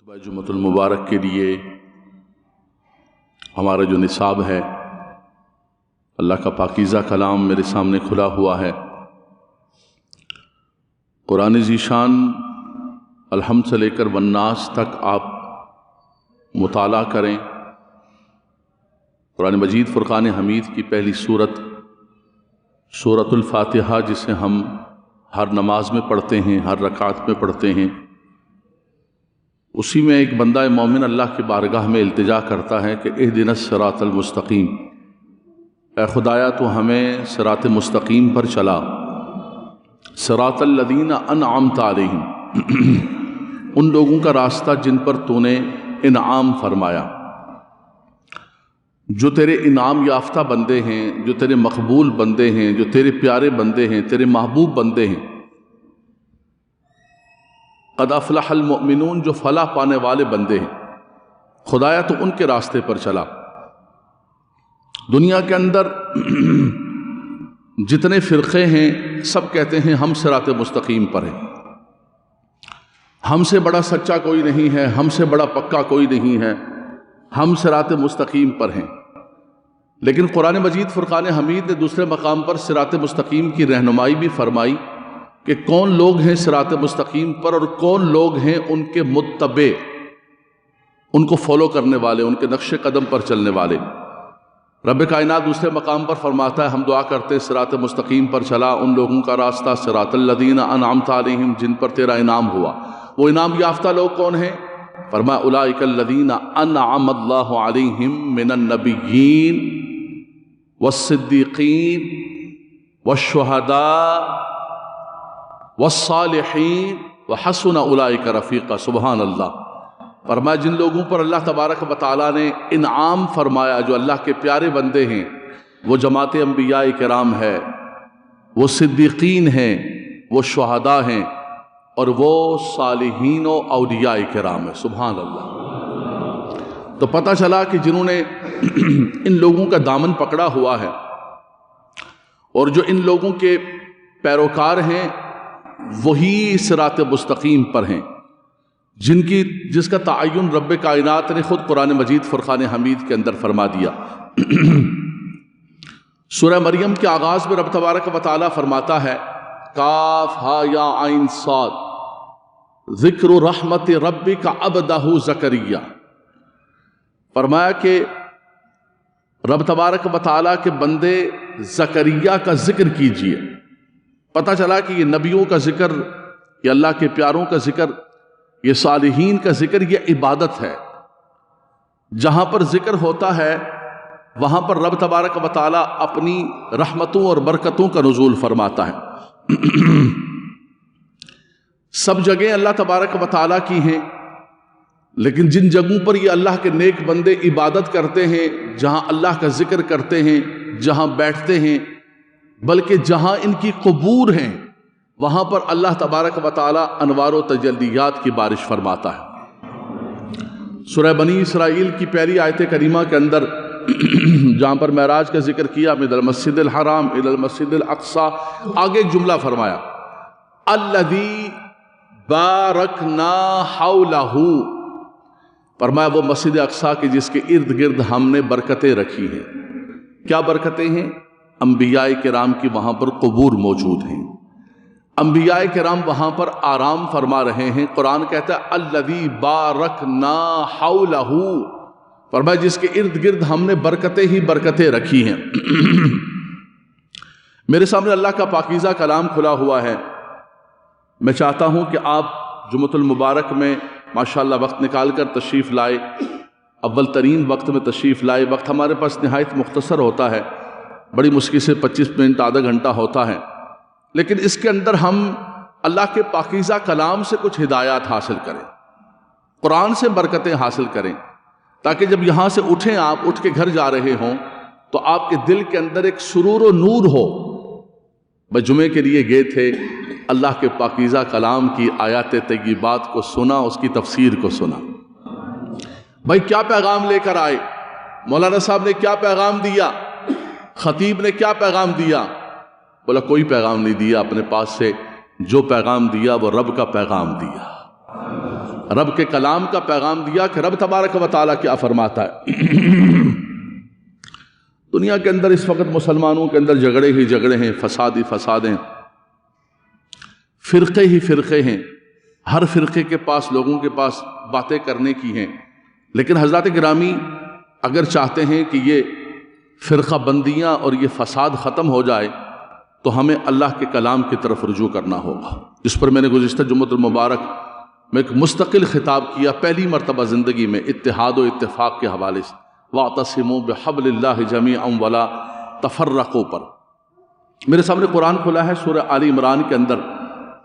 خطبہ جمعۃ المبارک کے لیے ہمارا جو نصاب ہے، اللہ کا پاکیزہ کلام میرے سامنے کھلا ہوا ہے۔ قرآن ذیشان الحمد سے لے کر والناس تک آپ مطالعہ کریں۔ قرآن مجید فرقان حمید کی پہلی سورۃ الفاتحہ، جسے ہم ہر نماز میں پڑھتے ہیں، ہر رکعت میں پڑھتے ہیں، اسی میں ایک بندہ مومن اللہ کی بارگاہ میں التجا کرتا ہے کہ اہدنا الصراط المستقیم، اے خدایا تو ہمیں صراط مستقیم پر چلا، صراط الذین انعمت علیہم، ان لوگوں کا راستہ جن پر تو نے انعام فرمایا، جو تیرے انعام یافتہ بندے ہیں، جو تیرے مقبول بندے ہیں، جو تیرے پیارے بندے ہیں، تیرے محبوب بندے ہیں۔ قد افلح المؤمنون، جو فلاح پانے والے بندے ہیں، خدایا تو ان کے راستے پر چلا۔ دنیا کے اندر جتنے فرقے ہیں سب کہتے ہیں ہم صراط مستقیم پر ہیں، ہم سے بڑا سچا کوئی نہیں ہے، ہم سے بڑا پکا کوئی نہیں ہے، ہم صراط مستقیم پر ہیں۔ لیکن قرآن مجید فرقان حمید نے دوسرے مقام پر صراط مستقیم کی رہنمائی بھی فرمائی کہ کون لوگ ہیں صراط مستقیم پر اور کون لوگ ہیں ان کے متبع، ان کو فالو کرنے والے، ان کے نقش قدم پر چلنے والے۔ رب کائنات دوسرے مقام پر فرماتا ہے، ہم دعا کرتے صراط مستقیم پر چلا ان لوگوں کا راستہ، صراط الذین انعمت علیہم، جن پر تیرا انعام ہوا۔ وہ انعام یافتہ لوگ کون ہیں؟ فرمایا اولئک الذین انعم اللہ علیہم من النبیین والصدیقین والشہداء والصالحین وحسن اولئک رفیقا۔ سبحان اللہ۔ فرمایا جن لوگوں پر اللہ تبارک و تعالیٰ نے انعام فرمایا، جو اللہ کے پیارے بندے ہیں، وہ جماعت انبیاء کرام ہے، وہ صدیقین ہیں، وہ شہداء ہیں، اور وہ صالحین و اولیاء کرام ہے۔ سبحان اللہ۔ تو پتہ چلا کہ جنہوں نے ان لوگوں کا دامن پکڑا ہوا ہے اور جو ان لوگوں کے پیروکار ہیں، وہی صراط مستقیم پر ہیں، جس کا تعین رب کائنات نے خود قرآن مجید فرقان حمید کے اندر فرما دیا۔ سورہ مریم کے آغاز میں رب تبارک و تعالیٰ فرماتا ہے، کاف ہا یا عین صاد ذکر رحمت ربک عبدہ زکریا۔ فرمایا کہ رب تبارک و تعالیٰ کے بندے زکریا کا ذکر کیجئے۔ پتہ چلا کہ یہ نبیوں کا ذکر، یہ اللہ کے پیاروں کا ذکر، یہ صالحین کا ذکر، یہ عبادت ہے۔ جہاں پر ذکر ہوتا ہے وہاں پر رب تبارک و تعالیٰ اپنی رحمتوں اور برکتوں کا نزول فرماتا ہے۔ سب جگہیں اللہ تبارک و تعالیٰ کی ہیں، لیکن جن جگہوں پر یہ اللہ کے نیک بندے عبادت کرتے ہیں، جہاں اللہ کا ذکر کرتے ہیں، جہاں بیٹھتے ہیں، بلکہ جہاں ان کی قبور ہیں، وہاں پر اللہ تبارک و تعالیٰ انوار و تجلیات کی بارش فرماتا ہے۔ سورہ بنی اسرائیل کی پہلی آیت کریمہ کے اندر جہاں پر معراج کا ذکر کیا، من المسجد الحرام الی المسجد الاقصی، آگے ایک جملہ فرمایا، الذی بارکنا حولہ، فرمایا وہ مسجد اقصیٰ کی جس کے ارد گرد ہم نے برکتیں رکھی ہیں۔ کیا برکتیں ہیں؟ انبیاء کرام کی وہاں پر قبور موجود ہیں، انبیاء کرام وہاں پر آرام فرما رہے ہیں۔ قرآن کہتا ہے الذی بارکنا حولہ، فرمایا جس کے ارد گرد ہم نے برکتیں ہی برکتیں رکھی ہیں۔ میرے سامنے اللہ کا پاکیزہ کلام کھلا ہوا ہے۔ میں چاہتا ہوں کہ آپ جمعۃ المبارک میں ماشاءاللہ وقت نکال کر تشریف لائے، اول ترین وقت میں تشریف لائے۔ وقت ہمارے پاس نہایت مختصر ہوتا ہے، بڑی مشکل سے 25 منٹ آدھا گھنٹہ ہوتا ہے، لیکن اس کے اندر ہم اللہ کے پاکیزہ کلام سے کچھ ہدایات حاصل کریں، قرآن سے برکتیں حاصل کریں، تاکہ جب یہاں سے اٹھیں، آپ اٹھ کے گھر جا رہے ہوں تو آپ کے دل کے اندر ایک سرور و نور ہو۔ میں جمعے کے لیے گئے تھے، اللہ کے پاکیزہ کلام کی آیات طیبات کو سنا، اس کی تفسیر کو سنا۔ بھائی کیا پیغام لے کر آئے؟ مولانا صاحب نے کیا پیغام دیا؟ خطیب نے کیا پیغام دیا؟ بولا کوئی پیغام نہیں دیا اپنے پاس سے، جو پیغام دیا وہ رب کا پیغام دیا۔ رب کے کلام کا پیغام دیا کہ رب تبارک و تعالیٰ کیا فرماتا ہے۔ دنیا کے اندر اس وقت مسلمانوں کے اندر جھگڑے ہی جھگڑے ہیں، فساد ہی فساد ہیں، فرقے ہی فرقے ہیں، ہر فرقے کے پاس لوگوں کے پاس باتیں کرنے کی ہیں، لیکن حضرات گرامی اگر چاہتے ہیں کہ یہ فرقہ بندیاں اور یہ فساد ختم ہو جائے تو ہمیں اللہ کے کلام کی طرف رجوع کرنا ہوگا، جس پر میں نے گزشتہ جمعۃ المبارک میں ایک مستقل خطاب کیا، پہلی مرتبہ زندگی میں اتحاد و اتفاق کے حوالے سے، وَاعْتَصِمُوا بِحَبْلِ اللَّهِ جَمِيعًا وَلَا تَفَرَّقُوا پر۔ میرے سامنے قرآن کھلا ہے، سورہ آل عمران کے اندر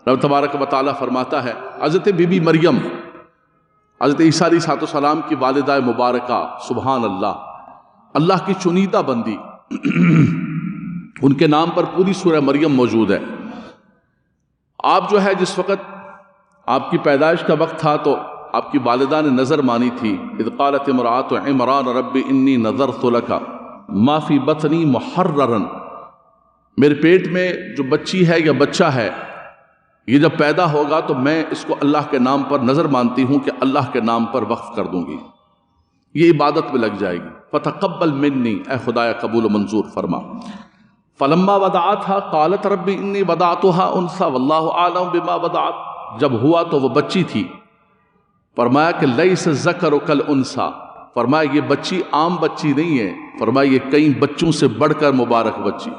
رب تبارک و تعالیٰ فرماتا ہے، حضرت بی بی مریم، حضرت عیسیٰ علیہ السلام کی والدہ مبارکہ، سبحان اللہ کی چنیدہ بندی، ان کے نام پر پوری سورہ مریم موجود ہے۔ آپ جو ہے جس وقت آپ کی پیدائش کا وقت تھا تو آپ کی والدہ نے نظر مانی تھی، اذ قالت امرأة عمران رب انی نذرت لک ما فی بطنی محررا، میرے پیٹ میں جو بچی ہے یا بچہ ہے یہ جب پیدا ہوگا تو میں اس کو اللہ کے نام پر نظر مانتی ہوں کہ اللہ کے نام پر وقف کر دوں گی، یہ عبادت میں لگ جائے گی، فتقبل منی، اے خدایا قبول و منظور فرما۔ فلما وضعتها قالت رب انی وضعتها انثى واللہ اعلم بما وضعت، جب ہوا تو وہ بچی تھی، فرمایا کہ لیس الذکر کالانثی، فرمایا یہ بچی عام بچی نہیں ہے، فرمایا یہ کئی بچوں سے بڑھ کر مبارک بچی۔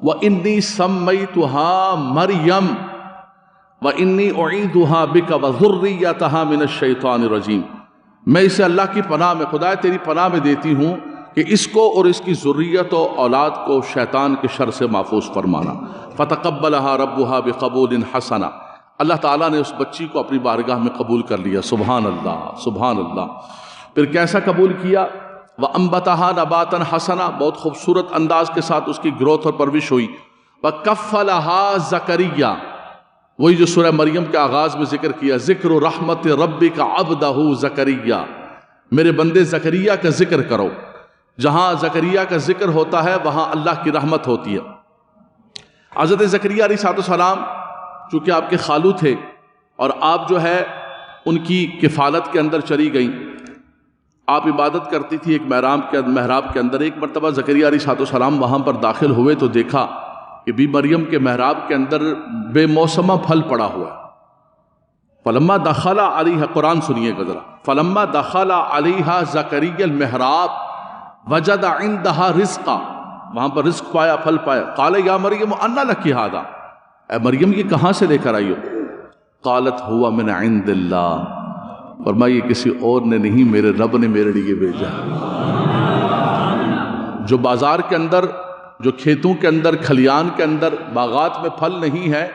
وَإِنِّي سَمَّيْتُهَا مَرْيَمَ وَإِنِّي أُعِيذُهَا بِكَ وَذُرِّيَّتَهَا مِنَ الشَّيْطَانِ الرَّجِيمِ، میں اسے اللہ کی پناہ میں، خدا تیری پناہ میں دیتی ہوں کہ اس کو اور اس کی ذریت و اولاد کو شیطان کے شر سے محفوظ فرمانا۔ فَتَقَبَّلَهَا رَبُّهَا بِقَبُولٍ حَسَنٍ، اللہ تعالیٰ نے اس بچی کو اپنی بارگاہ میں قبول کر لیا، سبحان اللہ سبحان اللہ۔ پھر کیسا قبول کیا؟ وَأَنبَتَهَا نَبَاتًا حَسَنًا، بہت خوبصورت انداز کے ساتھ اس کی گروتھ اور پرورش ہوئی۔ وَكَفَّلَهَا زَكَرِيَّا، وہی جو سورہ مریم کے آغاز میں ذکر کیا، ذکر رحمت ربک عبدہ زکریا، میرے بندے زکریا کا ذکر کرو، جہاں زکریا کا ذکر ہوتا ہے وہاں اللہ کی رحمت ہوتی ہے۔ حضرت زکریا علیہ السلام چونکہ آپ کے خالو تھے اور آپ جو ہے ان کی کفالت کے اندر چلی گئیں، آپ عبادت کرتی تھی ایک محراب کے اندر۔ ایک مرتبہ زکریا علیہ السلام وہاں پر داخل ہوئے تو دیکھا کہ بی مریم کے محراب کے اندر بے موسمہ پھل پڑا ہوا ہے۔ فلما دخل علیہ، قرآن سنیے گا ذرا، فلما دخل علیہ زکریا المحراب وجد عندها رزقا، وہاں پر رزق پایا، پھل پایا۔ قال یا مریم انا لکی ھذا، اے مریم یہ کہاں سے لے کر آئی ہو؟ قالت ہوا من عند اللہ، فرمایا یہ کسی اور نے نہیں، میرے رب نے میرے لیے بھیجا۔ جو بازار کے اندر، جو کھیتوں کے اندر، کھلیان کے اندر، باغات میں پھل نہیں ہے،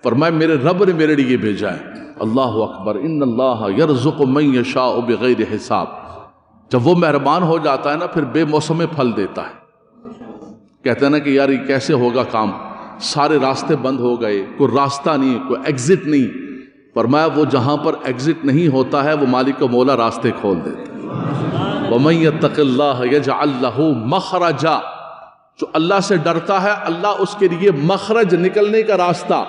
فرمایا میرے رب نے میرے لیے بھیجا ہے۔ اللہ اکبر، ان اللہ یرزق من یشاء بغیر حساب، جب وہ مہربان ہو جاتا ہے نا پھر بے موسم پھل دیتا ہے۔ کہتے ہیں نا کہ یار یہ کیسے ہوگا کام، سارے راستے بند ہو گئے، کوئی راستہ نہیں، کوئی ایگزٹ نہیں، فرمایا وہ جہاں پر ایگزٹ نہیں ہوتا ہے وہ مالک و مولا راستے کھول دیتے ہیں۔ وَمَن يَتَّقِ اللَّهَ يَجْعَلْ لَهُ مَخْرَجًا، جو اللہ سے ڈرتا ہے اللہ اس کے لیے مخرج، نکلنے کا راستہ،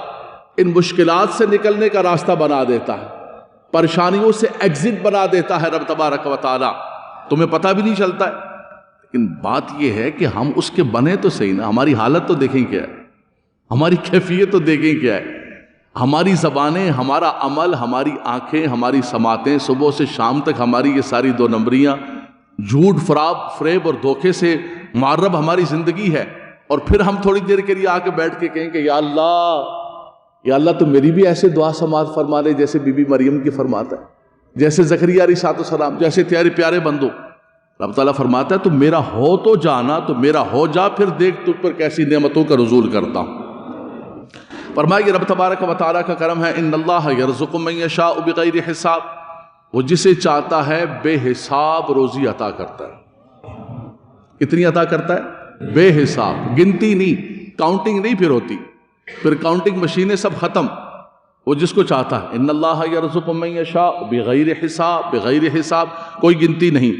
ان مشکلات سے نکلنے کا راستہ بنا دیتا ہے، پریشانیوں سے ایگزٹ بنا دیتا ہے رب تبارک و تعالی، تمہیں پتہ بھی نہیں چلتا ہے۔ لیکن بات یہ ہے کہ ہم اس کے بنے تو صحیح نا، ہماری حالت تو دیکھیں کیا ہے، ہماری کیفیت تو دیکھیں کیا ہے، ہماری زبانیں، ہمارا عمل، ہماری آنکھیں، ہماری سماعتیں، صبح سے شام تک ہماری یہ ساری دو نمبریاں، جھوٹ فریب اور دھوکے سے معرب ہماری زندگی ہے، اور پھر ہم تھوڑی دیر کے لیے آ کے بیٹھ کے کہیں کہ یا اللہ تو میری بھی ایسے دعا سماعت فرما لے جیسے بی بی مریم کی فرماتا ہے، جیسے زکریا علیہ السلام، جیسے تیارے پیارے بندو۔ رب تعالیٰ فرماتا ہے تو میرا ہو تو جانا، تو میرا ہو جا، پھر دیکھ تجھ پر کیسی نعمتوں کا نزول کرتا ہوں۔ فرمایا کہ رب تبارک و تعالیٰ کا کرم ہے، ان اللہ یرزق من یشاء بغیر حساب، وہ جسے چاہتا ہے بے حساب روزی عطا کرتا ہے۔ کتنی عطا کرتا ہے؟ بے حساب، گنتی نہیں، کاؤنٹنگ نہیں پھر ہوتی، پھر کاؤنٹنگ مشینیں سب ختم، وہ جس کو چاہتا ہے۔ ان اللہ یرزق من یشاء بغیر حساب، بغیر حساب، کوئی گنتی نہیں۔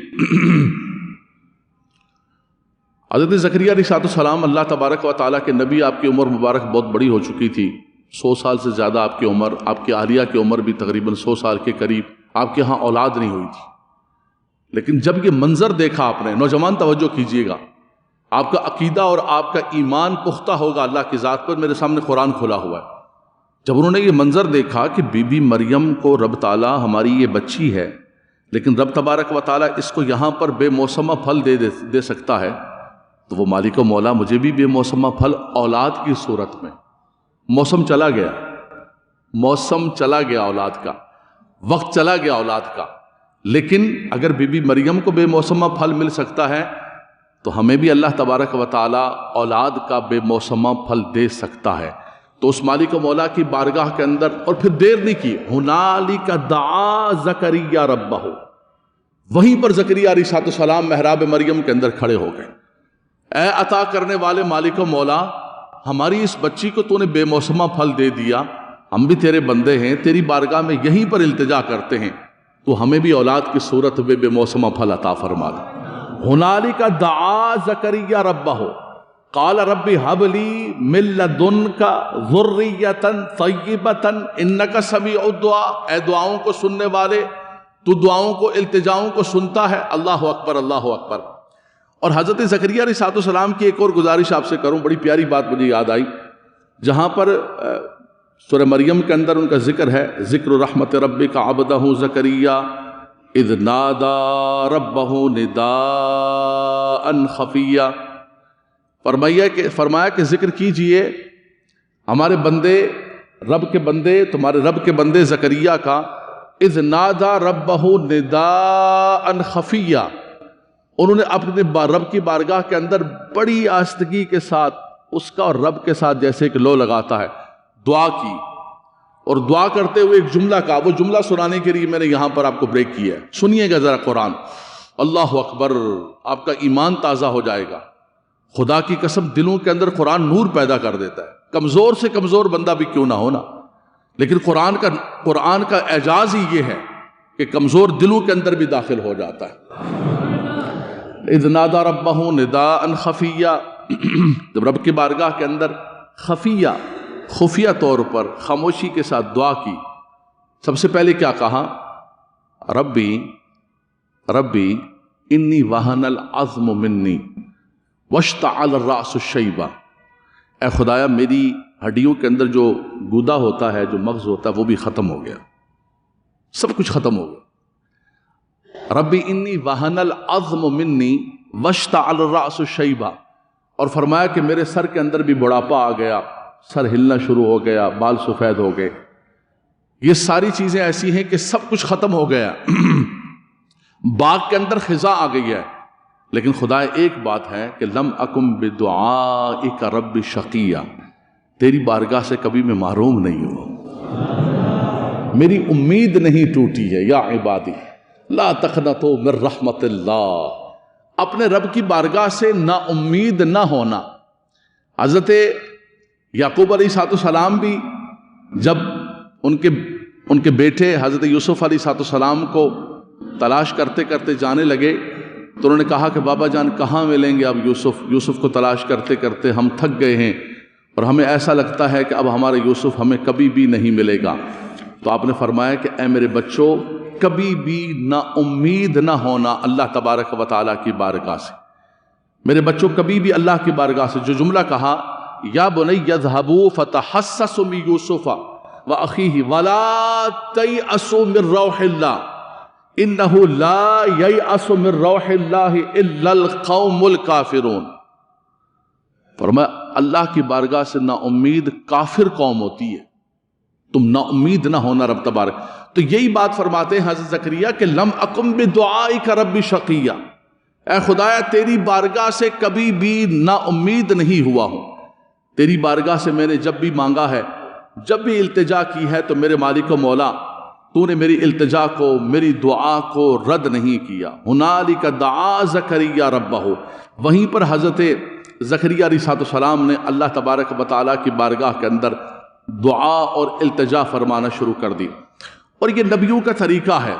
حضرت زکریا علیہ السلام اللہ تبارک و تعالیٰ کے نبی، آپ کی عمر مبارک بہت بڑی ہو چکی تھی، 100 سال سے زیادہ آپ کی عمر، آپ کی اہلیہ کی عمر بھی تقریباً 100 سال کے قریب، آپ کے ہاں اولاد نہیں ہوئی تھی، لیکن جب یہ منظر دیکھا آپ نے، نوجوان توجہ کیجئے گا، آپ کا عقیدہ اور آپ کا ایمان پختہ ہوگا اللہ کی ذات پر۔ میرے سامنے قرآن کھلا ہوا ہے، جب انہوں نے یہ منظر دیکھا کہ بی بی مریم کو رب تعالیٰ، ہماری یہ بچی ہے لیکن رب تبارک و تعالیٰ اس کو یہاں پر بے موسمہ پھل دے سکتا ہے، تو وہ مالک و مولا مجھے بھی بے موسمہ پھل اولاد کی صورت میں۔ موسم چلا گیا، موسم چلا گیا اولاد کا، وقت چلا گیا اولاد کا، لیکن اگر بی بی مریم کو بے موسمہ پھل مل سکتا ہے تو ہمیں بھی اللہ تبارک و تعالیٰ اولاد کا بے موسمہ پھل دے سکتا ہے۔ تو اس مالک و مولا کی بارگاہ کے اندر، اور پھر دیر نہیں کی، ہنالک دعا زکریہ ربہ، وہیں پر زکریہ علیہ السلام محراب مریم کے اندر کھڑے ہو گئے۔ اے عطا کرنے والے مالک و مولا، ہماری اس بچی کو تو نے بے موسمہ پھل دے دیا، ہم بھی تیرے بندے ہیں، تیری بارگاہ میں یہیں پر التجا کرتے ہیں، تو ہمیں بھی اولاد کی صورت میں بے موسمہ پھل عطا فرما دے۔ ہنالک دعا زکریہ ربہ قال رب ہب لی من لدنک ذریۃ طیبۃ انک سمیع الدعاء، اے دعاؤں کو سننے والے، تو دعاؤں کو، التجاؤں کو سنتا ہے۔ اللہ اکبر، اللہ اکبر۔ اور حضرت زکریہ علیہ السلام کی ایک اور گزارش آپ سے کروں، بڑی پیاری بات مجھے یاد آئی، جہاں پر سورہ مریم کے اندر ان کا ذکر ہے، ذکر رحمت ربک عبدہ زکریا اذ نادى ربہ نداء خفیا، فرمایا کہ ذکر کیجئے ہمارے بندے، رب کے بندے، تمہارے رب کے بندے زکریا کا، اذ نادى ربہ نداء خفیا، انہوں نے اپنے رب کی بارگاہ کے اندر بڑی آہستگی کے ساتھ اس کا اور رب کے ساتھ جیسے کہ لو لگاتا ہے دعا کی، اور دعا کرتے ہوئے ایک جملہ کہا، وہ جملہ سنانے کے لیے میں نے یہاں پر آپ کو بریک کیا ہے، سنیے گا ذرا قرآن۔ اللہ اکبر، آپ کا ایمان تازہ ہو جائے گا۔ خدا کی قسم، دلوں کے اندر قرآن نور پیدا کر دیتا ہے، کمزور سے کمزور بندہ بھی کیوں نہ ہونا، لیکن قرآن کا اعجاز ہی یہ ہے کہ کمزور دلوں کے اندر بھی داخل ہو جاتا ہے۔ اذ نادى ربہ نداء خفیا، جب رب کی بارگاہ کے اندر خفیہ طور پر خاموشی کے ساتھ دعا کی، سب سے پہلے کیا کہا؟ ربی انی وہن العظم منی واشتعل الرأس شیبا، اے خدایا میری ہڈیوں کے اندر جو گودا ہوتا ہے، جو مغز ہوتا ہے، وہ بھی ختم ہو گیا، سب کچھ ختم ہو گیا۔ ربی انی وہن العظم منی واشتعل الرأس شیبا، اور فرمایا کہ میرے سر کے اندر بھی بڑھاپا آ گیا، سر ہلنا شروع ہو گیا، بال سفید ہو گئے، یہ ساری چیزیں ایسی ہیں کہ سب کچھ ختم ہو گیا، باغ کے اندر خزاں آ گئی ہے، لیکن خدا ایک بات ہے کہ لم اکم بدعائک رب شقیہ، تیری بارگاہ سے کبھی میں محروم نہیں ہوں، میری امید نہیں ٹوٹی ہے۔ یا عبادی لا تقنطوا من رحمت اللہ، اپنے رب کی بارگاہ سے نا امید نہ ہونا۔ حضرت یعقوب علیہ السلام بھی جب ان کے بیٹے حضرت یوسف علیہ السلام کو تلاش کرتے کرتے جانے لگے تو انہوں نے کہا کہ بابا جان کہاں ملیں گے اب یوسف کو تلاش کرتے کرتے ہم تھک گئے ہیں اور ہمیں ایسا لگتا ہے کہ اب ہمارا یوسف ہمیں کبھی بھی نہیں ملے گا۔ تو آپ نے فرمایا کہ اے میرے بچوں، کبھی بھی نا امید نہ ہونا اللہ تبارک و تعالیٰ کی بارگاہ سے۔ میرے بچوں، کبھی بھی اللہ کی بارگاہ سے جو جملہ کہا، یا بنی اذهبوا فتحسسوا من یوسف واخیہ ولا تیأسوا من روح اللہ انہ لا ییأس من روح اللہ الا القوم الکافرون۔ فرمایا اللہ کی بارگاہ سے نا امید کافر قوم ہوتی ہے، تم نا امید نہ ہونا رب تبارک۔ تو یہی بات فرماتے ہیں حضرت زکریا کہ لم اکم بدعائک رب شقیہ، اے خدایا تیری بارگاہ سے کبھی بھی نا امید نہیں ہوا ہوں، تیری بارگاہ سے میں نے جب بھی مانگا ہے، جب بھی التجا کی ہے، تو میرے مالک و مولا تو نے میری التجا کو، میری دعا کو رد نہیں کیا۔ ہنالک دعا زکریا ربہ، وہیں پر حضرت زکریا علیہ السلام نے اللہ تبارک و تعالیٰ کی بارگاہ کے اندر دعا اور التجا فرمانا شروع کر دی، اور یہ نبیوں کا طریقہ ہے۔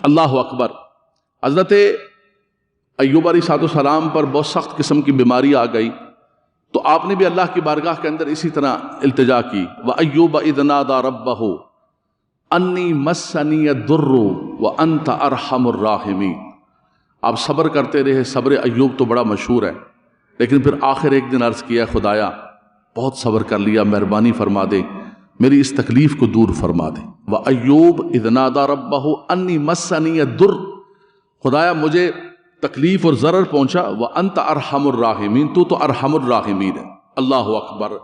اللہ اکبر۔ حضرت ایوب علیہ السلام پر بہت سخت قسم کی بیماری آ گئی، تو آپ نے بھی اللہ کی بارگاہ کے اندر اسی طرح التجا کی. وَأَيُّوبَ إِذْ نَادَى رَبَّهُ أَنِّي مَسَّنِيَ الضُّرُّ وَأَنْتَ أَرْحَمُ الرَّاحِمِينَ. آپ صبر کرتے رہے. صبر ایوب تو بڑا مشہور ہے، لیکن پھر آخر ایک دن عرض کیا خدایا بہت صبر کر لیا، مہربانی فرما دے، میری اس تکلیف کو دور فرما دے. وَأَيُّوبَ إِذْ نَادَى رَبَّهُ أَنِّي مَسَّنِيَ الضُّرُّ، خدایا مجھے تکلیف اور ضرر پہنچا. وَأَنْتَ أَرْحَمُ الرَّاحِمِينَ، تو تو ارحم الراحمین ہے. اللہ اکبر.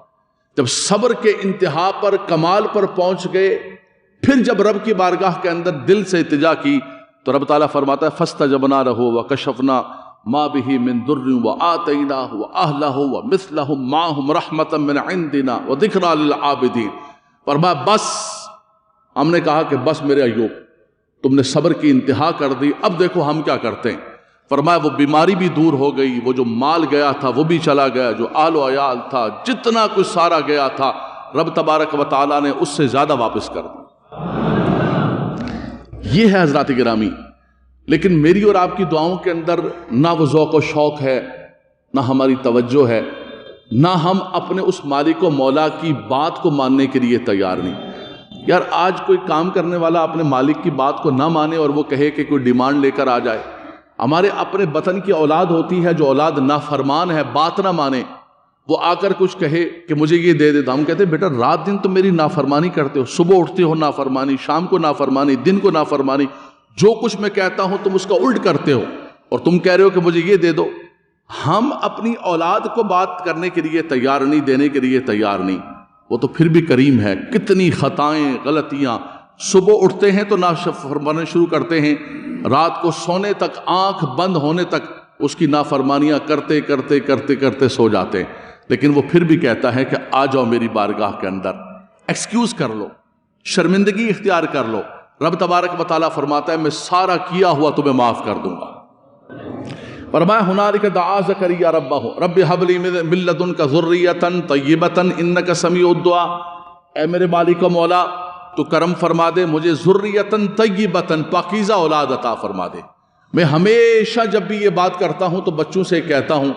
جب صبر کے انتہا پر کمال پر پہنچ گئے، پھر جب رب کی بارگاہ کے اندر دل سے التجا کی تو رب تعالیٰ فرماتا ہے فَاسْتَجَبْنَا لَهُ وَكَشَفْنَا مَا بِهِ مِن ضُرٍّ وَآتَيْنَاهُ وَأَهْلَهُ وَمِثْلَهُمْ مَعَهُمْ رَحْمَةً مِّنْ عِندِنَا وَذِكْرَىٰ لِلْعَابِدِينَ. فرمایا بس، ہم نے کہا کہ بس میرے ایوب تم نے صبر کی انتہا کر دی، اب دیکھو ہم کیا کرتے ہیں. فرمایا وہ بیماری بھی دور ہو گئی، وہ جو مال گیا تھا وہ بھی چلا گیا، جو آل و عیال تھا جتنا کچھ سارا گیا تھا رب تبارک و تعالیٰ نے اس سے زیادہ واپس کر دی. یہ ہے حضرات گرامی. لیکن میری اور آپ کی دعاؤں کے اندر نہ وہ ذوق و شوق ہے، نہ ہماری توجہ ہے، نہ ہم اپنے اس مالک و مولا کی بات کو ماننے کے لیے تیار نہیں. یار آج کوئی کام کرنے والا اپنے مالک کی بات کو نہ مانے اور وہ کہے کہ کوئی ڈیمانڈ لے کر آ جائے. ہمارے اپنے وطن کی اولاد ہوتی ہے جو اولاد نافرمان ہے، بات نہ مانے، وہ آ کر کچھ کہے کہ مجھے یہ دے دے. ہم کہتے ہیں بیٹا رات دن تم میری نافرمانی کرتے ہو، صبح اٹھتے ہو نافرمانی، شام کو نافرمانی، دن کو نافرمانی، جو کچھ میں کہتا ہوں تم اس کا الٹ کرتے ہو اور تم کہہ رہے ہو کہ مجھے یہ دے دو. ہم اپنی اولاد کو بات کرنے کے لیے تیار نہیں، دینے کے لیے تیار نہیں. وہ تو پھر بھی کریم ہے. کتنی خطائیں غلطیاں، صبح اٹھتے ہیں تو نافرمانی شروع کرتے ہیں، رات کو سونے تک آنکھ بند ہونے تک اس کی نافرمانیاں کرتے کرتے کرتے کرتے سو جاتے ہیں. لیکن وہ پھر بھی کہتا ہے کہ آ جاؤ میری بارگاہ کے اندر، ایکسکیوز کر لو، شرمندگی اختیار کر لو. رب تبارک و تعالیٰ فرماتا ہے میں سارا کیا ہوا تمہیں معاف کر دوں گا. فرمایا ہنالک دعا زکریا ربہ رب ھب لی من لدنک ذریۃ طیبۃ انک سمیع الدعاء. اے میرے مالک و مولا تو کرم فرما دے، مجھے ذریۃ طیبۃ پاکیزہ اولاد عطا فرما دے. میں ہمیشہ جب بھی یہ بات کرتا ہوں تو بچوں سے کہتا ہوں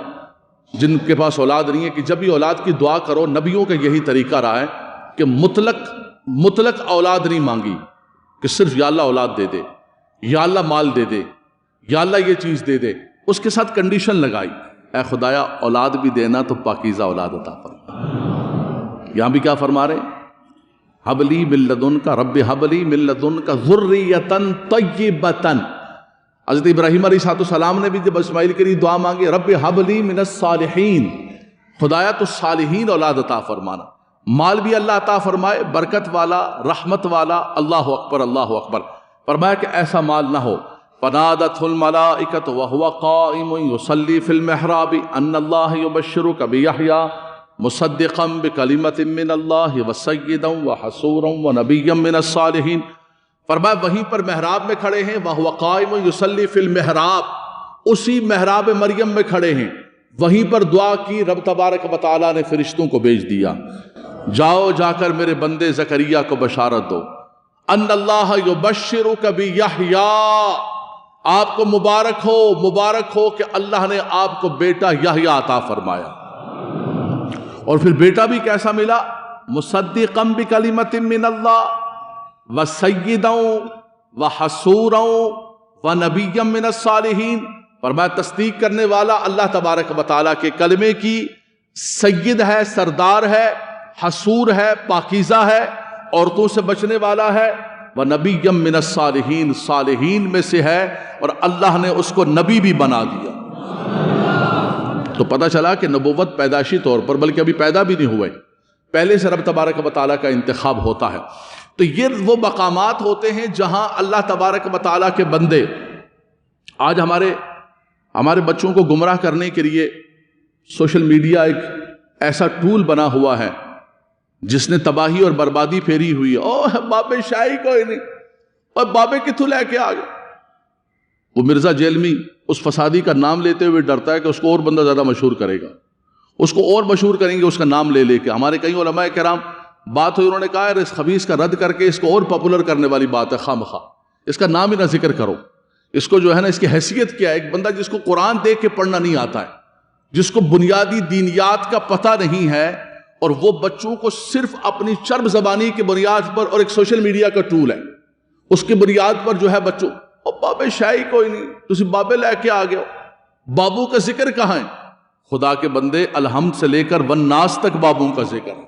جن کے پاس اولاد نہیں ہے کہ جب بھی اولاد کی دعا کرو، نبیوں کا یہی طریقہ رہا ہے کہ مطلق اولاد نہیں مانگی کہ صرف یا اللہ اولاد دے دے، یا اللہ مال دے دے، یا اللہ یہ چیز دے دے. اس کے ساتھ کنڈیشن لگائی، اے خدایا اولاد بھی دینا تو پاکیزہ اولاد عطا فرما. یہاں بھی کیا فرما رہے ھب لی من لدنک رب ھب لی من لدنک ذریۃ طیبۃ. حضرت ابراہیم علیہ السلام نے بھی جب اسماعیل کے لیے دعا مانگی رب ھب لی من الصالحین، خدایا تو صالحین اولاد عطا فرمانا. مال بھی اللہ عطا فرمائے، برکت والا، رحمت والا. اللہ اکبر اللہ اکبر. فرمایا کہ ایسا مال نہ ہو. فنادته الملائکۃ وهو قائم یصلی فی المحراب ان اللہ یبشرک بیحییٰ مصدقا بکلمۃ من اللہ وسیدا وحصورا ونبیا من الصالحین. فرمایا وہیں پر محراب میں کھڑے ہیں، وہو قائم یصلی فی المحراب، اسی محراب مریم میں کھڑے ہیں، وہیں پر دعا کی. رب تبارک و تعالیٰ نے فرشتوں کو بھیج دیا، جاؤ جا کر میرے بندے زکریا کو بشارت دو ان اللہ یبشرک بیحییٰ، آپ کو مبارک ہو کہ اللہ نے آپ کو بیٹا یحییٰ عطا فرمایا. اور پھر بیٹا بھی کیسا ملا؟ مصدقا بکلمۃ من اللہ وسیدا وحصورا ونبیا من الصالحین. فرمایا تصدیق کرنے والا اللہ تبارک و تعالیٰ کے کلمے کی، سید ہے، سردار ہے، حصور ہے، پاکیزہ ہے، عورتوں سے بچنے والا ہے، وَنَبِيًّا مِّنَ الصَّالِحِينَ، صالحین میں سے ہے، اور اللہ نے اس کو نبی بھی بنا دیا. تو پتہ چلا کہ نبوت پیدائشی طور پر، بلکہ ابھی پیدا بھی نہیں ہوئے، پہلے سے رب تبارک و تعالیٰ کا انتخاب ہوتا ہے. تو یہ وہ مقامات ہوتے ہیں جہاں اللہ تبارک و تعالیٰ کے بندے. آج ہمارے بچوں کو گمراہ کرنے کے لیے سوشل میڈیا ایک ایسا ٹول بنا ہوا ہے جس نے تباہی اور بربادی پھیری ہوئی ہے. اوہ بابے شاہی کوئی نہیں، اور بابے کتھو لے کے آگئے. وہ مرزا جیلمی اس فسادی کا نام لیتے ہوئے ڈرتا ہے کہ اس کو اور بندہ زیادہ مشہور کرے گا، اس کو اور مشہور کریں گے اس کا نام لے کے. ہمارے کئی علماء کرام بات ہوئی، انہوں نے کہا اس خبیث کا رد کر کے اس کو اور پاپولر کرنے والی بات ہے، خواہ مخواہ اس کا نام ہی نہ ذکر کرو. اس کو جو ہے نا، اس کی حیثیت کیا ہے؟ ایک بندہ جس کو قرآن دیکھ کے پڑھنا نہیں آتا ہے، جس کو بنیادی دینیات کا پتہ نہیں ہے، اور وہ بچوں کو صرف اپنی چرب زبانی کی بنیاد پر اور ایک سوشل میڈیا کا ٹول ہے، اس کی بنیاد پر جو ہے بچوں بابے شاہی کوئی نہیں، تسی بابے لے کے آ گئے ہو، بابو کا ذکر کہاں ہے؟ خدا کے بندے الحمد سے لے کر والناس تک بابوں کا ذکر ہے۔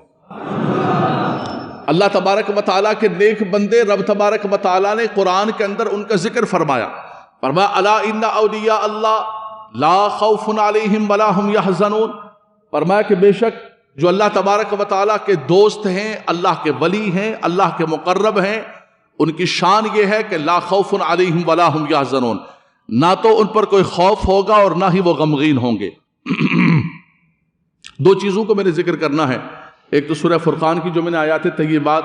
اللہ تبارک و تعالیٰ کے نیک بندے رب تبارک و تعالیٰ نے قرآن کے اندر ان کا ذکر فرمایا، فرمایا الا ان اولیاء اللہ لا خوف علیہم ولا هم یحزنون، فرمایا کہ بے شک جو اللہ تبارک و تعالیٰ کے دوست ہیں، اللہ کے ولی ہیں، اللہ کے مقرب ہیں، ان کی شان یہ ہے کہ لا خوف علیہم ولا هم یحزنون، نہ تو ان پر کوئی خوف ہوگا اور نہ ہی وہ غمگین ہوں گے۔ دو چیزوں کو میں نے ذکر کرنا ہے، ایک تو سورہ فرقان کی جو میں نے آیات طیبات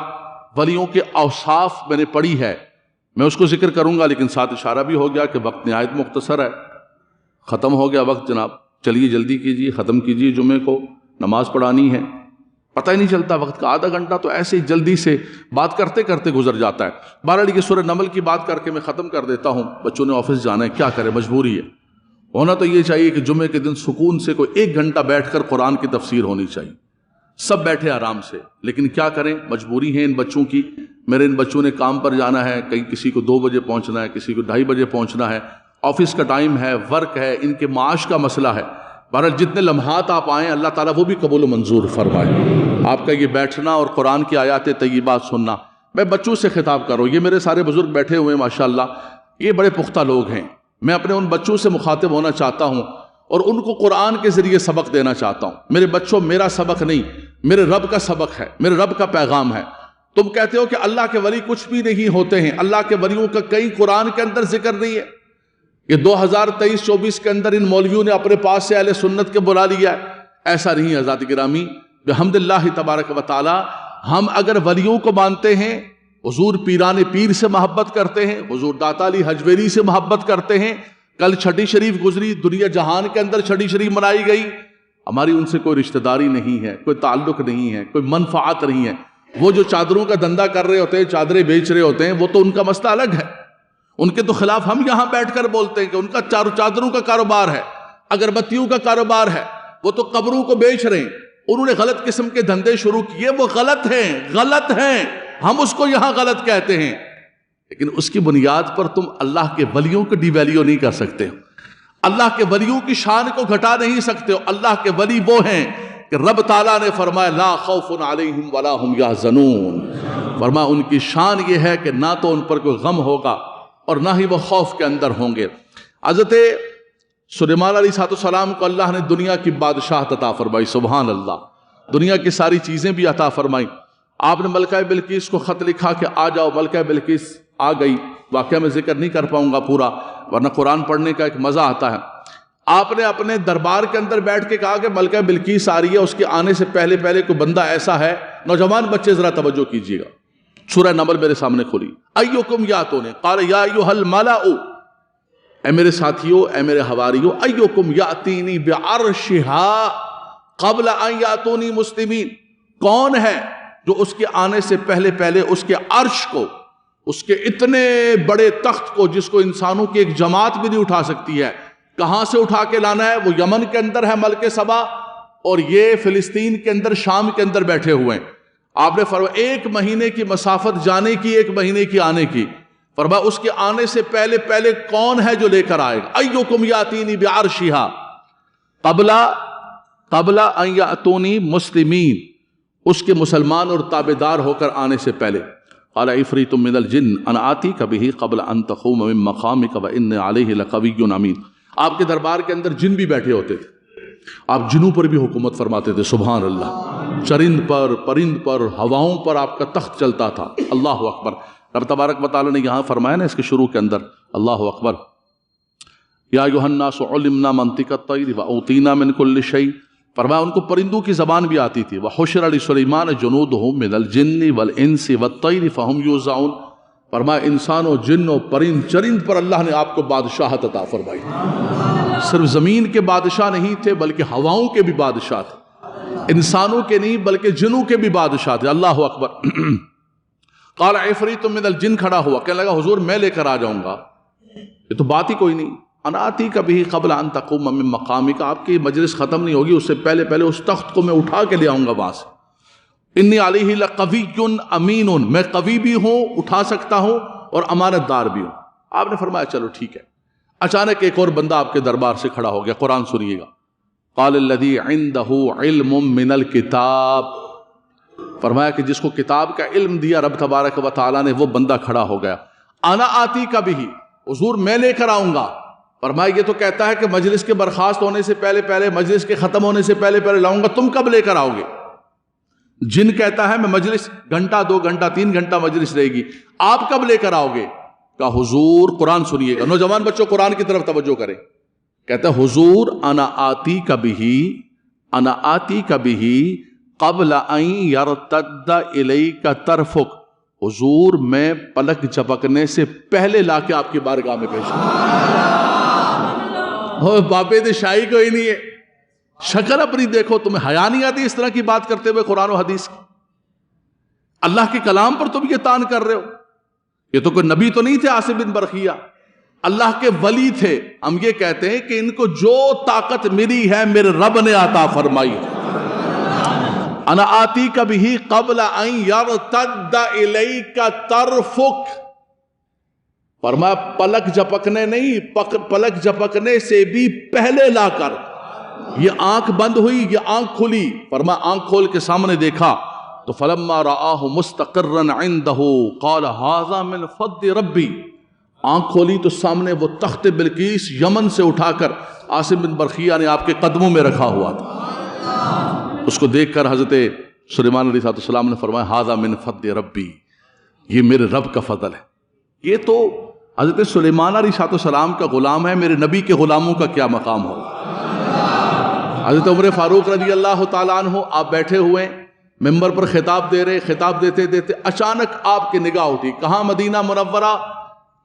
ولیوں کے اوصاف میں نے پڑھی ہے، میں اس کو ذکر کروں گا، لیکن ساتھ اشارہ بھی ہو گیا کہ وقت نہایت مختصر ہے، ختم ہو گیا وقت جناب، چلیے جلدی کیجیے، ختم کیجیے، جمعے کو نماز پڑھانی ہے، پتہ ہی نہیں چلتا وقت کا، آدھا گھنٹہ تو ایسے ہی جلدی سے بات کرتے کرتے گزر جاتا ہے۔ بہرحال یہ سورہ نمل کی بات کر کے میں ختم کر دیتا ہوں، بچوں نے آفس جانا ہے، کیا کرے، مجبوری ہے، ہونا تو یہ چاہیے کہ جمعے کے دن سکون سے کوئی 1 گھنٹہ بیٹھ کر قرآن کی تفسیر ہونی چاہیے، سب بیٹھے آرام سے، لیکن کیا کریں، مجبوری ہے ان بچوں کی، میرے ان بچوں نے کام پر جانا ہے، کہیں کسی کو 2 بجے پہنچنا ہے، کسی کو 2:30 بجے پہنچنا ہے، آفس کا ٹائم ہے، ورک ہے، ان کے معاش کا مسئلہ ہے۔ بہرحال جتنے لمحات آپ آئیں اللہ تعالیٰ وہ بھی قبول و منظور فرمائے، آپ کا یہ بیٹھنا اور قرآن کی آیات طیبات سننا۔ میں بچوں سے خطاب کروں، یہ میرے سارے بزرگ بیٹھے ہوئے ہیں ماشاءاللہ، یہ بڑے پختہ لوگ ہیں، میں اپنے ان بچوں سے مخاطب ہونا چاہتا ہوں اور ان کو قرآن کے ذریعے سبق دینا چاہتا ہوں۔ میرے بچوں، میرا سبق نہیں، میرے رب کا سبق ہے، میرے رب کا پیغام ہے۔ تم کہتے ہو کہ اللہ کے ولی کچھ بھی نہیں ہوتے ہیں، اللہ کے ولیوں کا کئی قرآن کے اندر ذکر نہیں ہے۔ یہ 2023-24 کے اندر ان مولویوں نے اپنے پاس سے اہل سنت کے بلا لیا ہے، ایسا نہیں ہے حضرات گرامی۔ بحمداللہ تبارک و تعالی ہم اگر ولیوں کو مانتے ہیں، حضور پیران پیر سے محبت کرتے ہیں، حضور داتا علی حجویری سے محبت کرتے ہیں، کل چھٹی شریف گزری، دنیا جہان کے اندر چھٹی شریف منائی گئی، ہماری ان سے کوئی رشتہ داری نہیں ہے، کوئی تعلق نہیں ہے، کوئی منفعت نہیں ہے۔ وہ جو چادروں کا دھندا کر رہے ہوتے ہیں، چادریں بیچ رہے ہوتے ہیں، وہ تو ان کا مسئلہ الگ ہے، ان کے تو خلاف ہم یہاں بیٹھ کر بولتے ہیں کہ ان کا چادروں کا کاروبار ہے، اگربتیوں کا کاروبار ہے، وہ تو قبروں کو بیچ رہے ہیں، انہوں نے غلط قسم کے دھندے شروع کیے، وہ غلط ہیں، ہم اس کو یہاں غلط کہتے ہیں، لیکن اس کی بنیاد پر تم اللہ کے ولیوں کو ڈی ویلیو نہیں کر سکتے ہو، اللہ کے ولیوں کی شان کو گھٹا نہیں سکتے ہو۔ اللہ کے ولی وہ ہیں کہ رب تعالیٰ نے فرمایا لا خوف علیہم ولا هم یحزنون، فرمایا ان کی شان یہ ہے کہ نہ تو ان پر کوئی غم ہوگا اور نہ ہی وہ خوف کے اندر ہوں گے۔ حضرت سلیمان علیہ السلام کو اللہ نے دنیا کی بادشاہت عطا فرمائی، سبحان اللہ، دنیا کی ساری چیزیں بھی عطا فرمائی۔ آپ نے ملکہ بلقیس کو خط لکھا کہ آ جاؤ، ملکہ بلقیس آ گئی، واقعہ میں ذکر نہیں کر پاؤں گا پورا، ورنہ قرآن پڑھنے کا ایک مزہ آتا ہے۔ آپ نے اپنے دربار کے اندر بیٹھ کے کہا کہ ملکہ بلقیس آ رہی ہے، اس کے آنے سے پہلے کوئی بندہ ایسا ہے، نوجوان بچے ذرا توجہ کیجیے گا، سورہ نمل میرے سامنے کھولی، ایوکم یاتون قال یا ایھا الملأ، اے میرے ساتھیو، اے میرے حواریو، ایوکم یاتینی بعرشها قبل ان یاتونی مسلمین، کون ہے جو اس کے آنے سے پہلے اس کے عرش کو، اس کے اتنے بڑے تخت کو جس کو انسانوں کی ایک جماعت بھی نہیں اٹھا سکتی ہے، کہاں سے اٹھا کے لانا ہے؟ وہ یمن کے اندر ہے ملک سبا، اور یہ فلسطین کے اندر، شام کے اندر بیٹھے ہوئے ہیں۔ آپ نے فرمایا 1 مہینے کی مسافت جانے کی، 1 مہینے کی آنے کی، فرمایا اس کے آنے سے پہلے کون ہے جو لے کر آئے گا؟ ایکم یاتینی بعرشها قبل ان یاتونی مسلمین، اس کے مسلمان اور تابعدار ہو کر آنے سے پہلے۔ قال عفریت من الجن انا آتیک بہ قبل ان تقوم من مقامک وان علیہ لقوی امین۔ آپ کے دربار کے اندر جن بھی بیٹھے ہوتے تھے، آپ جنوں پر بھی حکومت فرماتے تھے، سبحان اللہ، چرند پر، پرند پر، ہواؤں پر آپ کا تخت چلتا تھا، اللہ اکبر۔ رب تبارک و تعالیٰ نے یہاں فرمایا نا اس کے شروع کے اندر، اللہ اکبر، یا ایھا الناس علمنا منطق الطیر واوتینا من کل شیء، فرمایا ان کو پرندوں کی زبان بھی آتی تھی، وحشر لسلیمان جنودہ من الجن والانس والطیر فهم یوزعون، فرمایا انسان و جن و پرند چرند پر اللہ نے آپ کو بادشاہت عطا فرمائی، صرف زمین کے بادشاہ نہیں تھے بلکہ ہواؤں کے بھی بادشاہ تھے، انسانوں کے نہیں بلکہ جنوں کے بھی بادشاہ تھے، اللہ اکبر۔ قال عفریت من الجن کھڑا ہوا، کہنے لگا حضور میں لے کر آ جاؤں گا، یہ تو بات ہی کوئی نہیں، انا آتی کا بھی قبل ان تقوم من مقامک، آپ کی مجلس ختم نہیں ہوگی اس سے پہلے پہلے اس تخت کو میں اٹھا کے لے آؤں گا وہاں سے. انی علیہ لقوی امین، میں قوی بھی ہوں، اٹھا سکتا ہوں اور امانت دار بھی ہوں. آپ نے فرمایا چلو ٹھیک ہے. اچانک ایک اور بندہ آپ کے دربار سے کھڑا ہو گیا. قرآن سنیے گا. قال الذی عندہ علم من الکتاب، فرمایا کہ جس کو کتاب کا علم دیا رب تبارک و تعالیٰ نے، وہ بندہ کھڑا ہو گیا. انا آتی کا بھی، حضور میں لے کر آؤں گا. فرمایا یہ تو کہتا ہے کہ مجلس کے برخاست ہونے سے پہلے پہلے، مجلس کے ختم ہونے سے پہلے پہلے لاؤں گا، تم کب لے کر آؤ گے؟ جن کہتا ہے میں مجلس گھنٹہ 2 گھنٹہ 3 گھنٹہ مجلس رہے گی، آپ کب لے کر آؤ گے؟ کہا حضور، قرآن سنیے گا. نوجوان بچوں قرآن کی طرف توجہ کریں. کہتا ہے حضور انا آتی کبھی قبل ان یرتد الیک طرفک، حضور میں پلک جھپکنے سے پہلے لا کے آپ کی بارگاہ میں پیش ہو. بابے دے شاہی کوئی نہیں ہے. شکل اپنی دیکھو، تمہیں حیا نہیں آتی اس طرح کی بات کرتے ہوئے قرآن و حدیث کی؟ اللہ کے کلام پر تم یہ تان کر رہے ہو. یہ تو کوئی نبی تو نہیں تھے عاصم بن برقیہ، اللہ کے ولی تھے. ہم یہ کہتے ہیں کہ ان کو جو طاقت ملی ہے میرے رب نے عطا فرمائی. انا آتی کبھی قبل ان یرتد الیک طرفک، فرمایا پلک جھپکنے نہیں، پلک جھپکنے سے بھی پہلے لا کر. یہ آنکھ بند ہوئی، یہ آنکھ کھلی. فرمایا آنکھ کھول کے سامنے دیکھا تو فلما رآہ مستقرا عنده قال هذا من فضل ربی. آنکھ کھولی تو سامنے وہ تخت بلقیس یمن سے اٹھا کر عاصم بن برقیہ نے آپ کے قدموں میں رکھا ہوا تھا. اس کو دیکھ کر حضرت سلیمان علیہ السلام نے فرمایا ھذا من فضل ربی، یہ میرے رب کا فضل ہے. یہ تو حضرت سلیمان علیہ السلام کا غلام ہے، میرے نبی کے غلاموں کا کیا مقام ہوگا. حضرت عمر فاروق رضی اللہ تعالیٰ عنہ آپ بیٹھے ہوئے ممبر پر خطاب دے رہے، خطاب دیتے دیتے اچانک آپ کی نگاہ اٹھی. کہاں مدینہ منورہ،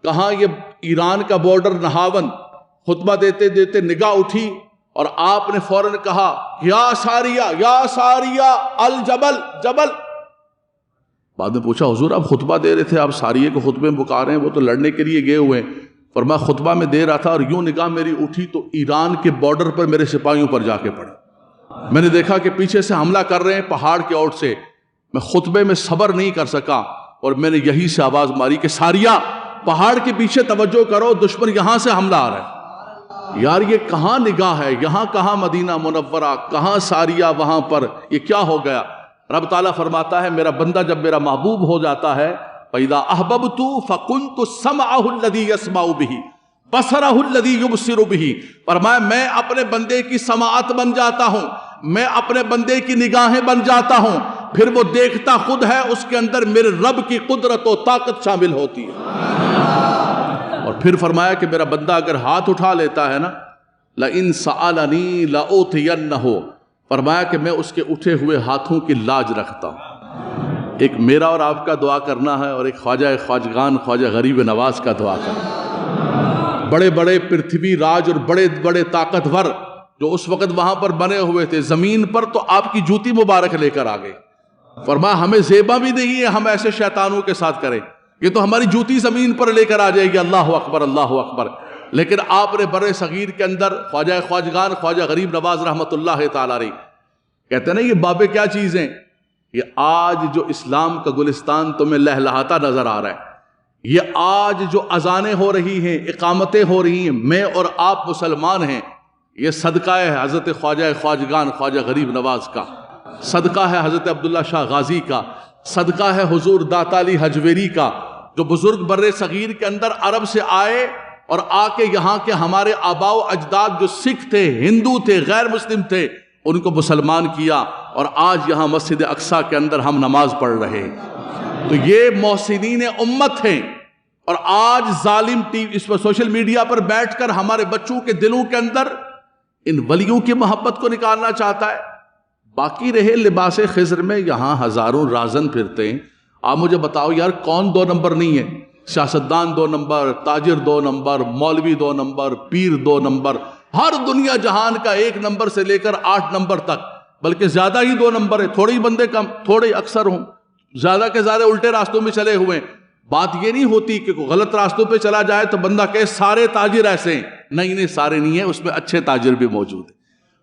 کہاں یہ ایران کا بارڈر نہاون. خطبہ دیتے دیتے نگاہ اٹھی اور آپ نے فوراً کہا یا ساریہ الجبل، جبل. بعد میں پوچھا حضور آپ خطبہ دے رہے تھے، آپ ساریہ کو خطبے میں پکار رہے ہیں، وہ تو لڑنے کے لیے گئے ہوئے ہیں. فرمایا خطبہ میں دے رہا تھا اور یوں نگاہ میری اٹھی تو ایران کے بارڈر پر میرے سپاہیوں پر جا کے پڑے. میں نے دیکھا کہ پیچھے سے حملہ کر رہے ہیں پہاڑ کے اوٹ سے. میں خطبے میں صبر نہیں کر سکا اور میں نے یہی سے آواز ماری کہ ساریہ پہاڑ کے پیچھے توجہ کرو، دشمن یہاں سے حملہ آ رہا ہے. یار یہ کہاں نگاہ ہے، یہاں کہاں مدینہ منورہ، کہاں ساریہ، وہاں پر یہ کیا ہو گیا. رب تعالیٰ فرماتا ہے میرا بندہ جب میرا محبوب ہو جاتا ہے فَإِذَا أَحْبَبْتُ فَكُنْتُ سَمْعَهُ الَّذِي يَسْمَعُ بِهِ بَصَرَهُ الَّذِي يُبْصِرُ بِهِ. فرمایا میں اپنے بندے کی سماعت بن جاتا ہوں، میں اپنے بندے کی نگاہیں بن جاتا ہوں، پھر وہ دیکھتا خود ہے، اس کے اندر میرے رب کی قدرت و طاقت شامل ہوتی ہے. اور پھر فرمایا کہ میرا بندہ اگر ہاتھ اٹھا لیتا ہے نا لَإِن سَأَلَنِي لَأُوتِيَنَّهُ، فرمایا کہ میں اس کے اٹھے ہوئے ہاتھوں کی لاج رکھتا ہوں. ایک میرا اور آپ کا دعا کرنا ہے اور ایک خواجہ خواجگان خواجہ غریب نواز کا دعا کرنا. بڑے بڑے پرتھوی راج اور بڑے بڑے طاقتور جو اس وقت وہاں پر بنے ہوئے تھے زمین پر تو آپ کی جوتی مبارک لے کر آ گئے. فرمایا ہمیں زیبا بھی نہیں ہے ہم ایسے شیطانوں کے ساتھ کریں، یہ تو ہماری جوتی زمین پر لے کر آ جائے گی. اللہ اکبر اللہ اکبر. لیکن آپ نے بر صغیر کے اندر خواجہ خواجگان خواجہ غریب نواز رحمت اللہ تعالی علیہ کہتے ہیں نا یہ بابے کیا چیزیں. یہ آج جو اسلام کا گلستان تمہیں لہلہاتا نظر آ رہا ہے، یہ آج جو اذانیں ہو رہی ہیں، اقامتیں ہو رہی ہیں، میں اور آپ مسلمان ہیں، یہ صدقہ ہے حضرت خواجہ خواجگان خواجہ غریب نواز کا، صدقہ ہے حضرت عبداللہ شاہ غازی کا، صدقہ ہے حضور داتا علی حجویری کا، جو بزرگ بر صغیر کے اندر عرب سے آئے اور آ کے یہاں کے ہمارے آباء و اجداد جو سکھ تھے، ہندو تھے، غیر مسلم تھے، ان کو مسلمان کیا اور آج یہاں مسجد اقصیٰ کے اندر ہم نماز پڑھ رہے ہیں. تو یہ محسنین امت ہیں. اور آج ظالم اس پر سوشل میڈیا پر بیٹھ کر ہمارے بچوں کے دلوں کے اندر ان ولیوں کی محبت کو نکالنا چاہتا ہے. باقی رہے لباس خضر میں یہاں ہزاروں رازن پھرتے ہیں. آپ مجھے بتاؤ یار کون 2 نمبر نہیں ہے؟ سیاستدان 2 نمبر، تاجر 2 نمبر، مولوی 2 نمبر، پیر 2 نمبر، ہر دنیا جہان کا 1 نمبر سے لے کر 8 نمبر تک، بلکہ زیادہ ہی 2 نمبر ہے. تھوڑے ہی بندے کم، تھوڑے اکثر ہوں، زیادہ کے زیادہ الٹے راستوں میں چلے ہوئے ہیں. بات یہ نہیں ہوتی کہ غلط راستوں پہ چلا جائے تو بندہ کہے سارے تاجر ایسے ہیں. نہیں سارے نہیں ہیں، اس میں اچھے تاجر بھی موجود ہیں،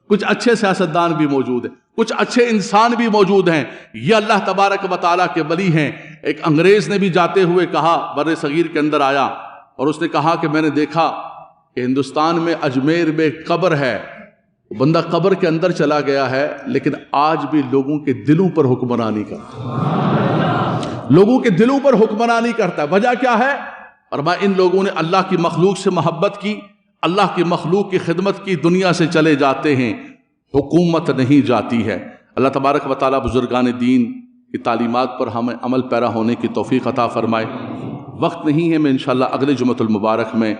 کچھ اچھے سیاستدان بھی موجود ہیں، کچھ اچھے انسان بھی موجود ہیں، یہ اللہ تبارک و تعالیٰ کے ولی ہیں۔ ایک انگریز نے بھی جاتے ہوئے کہا، بر صغیر کے اندر آیا اور اس نے کہا کہ میں نے دیکھا کہ ہندوستان میں اجمیر میں ایک قبر ہے، بندہ قبر کے اندر چلا گیا ہے لیکن آج بھی لوگوں کے دلوں پر حکمرانی کرتا، لوگوں کے دلوں پر حکمرانی کرتا ہے۔ وجہ کیا ہے؟ فرمایا ان لوگوں نے اللہ کی مخلوق سے محبت کی، اللہ کی مخلوق کی خدمت کی، دنیا سے چلے جاتے ہیں، حکومت نہیں جاتی ہے۔ اللہ تبارک و تعالیٰ بزرگان دین کی تعلیمات پر ہمیں عمل پیرا ہونے کی توفیق عطا فرمائے۔ وقت نہیں ہے، میں انشاءاللہ اگلے جمعۃ المبارک میں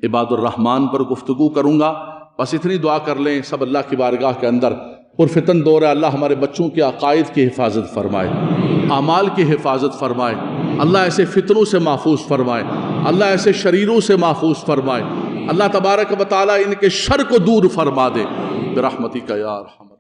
عباد الرحمن پر گفتگو کروں گا۔ بس اتنی دعا کر لیں سب اللہ کی بارگاہ کے اندر، پرفتن دور ہے، اللہ ہمارے بچوں کے عقائد کی حفاظت فرمائے، اعمال کی حفاظت فرمائے، اللہ ایسے فتنوں سے محفوظ فرمائے، اللہ ایسے شریروں سے محفوظ فرمائے، اللہ تبارک و تعالیٰ ان کے شر کو دور فرما دے برحمتک یا ارحم۔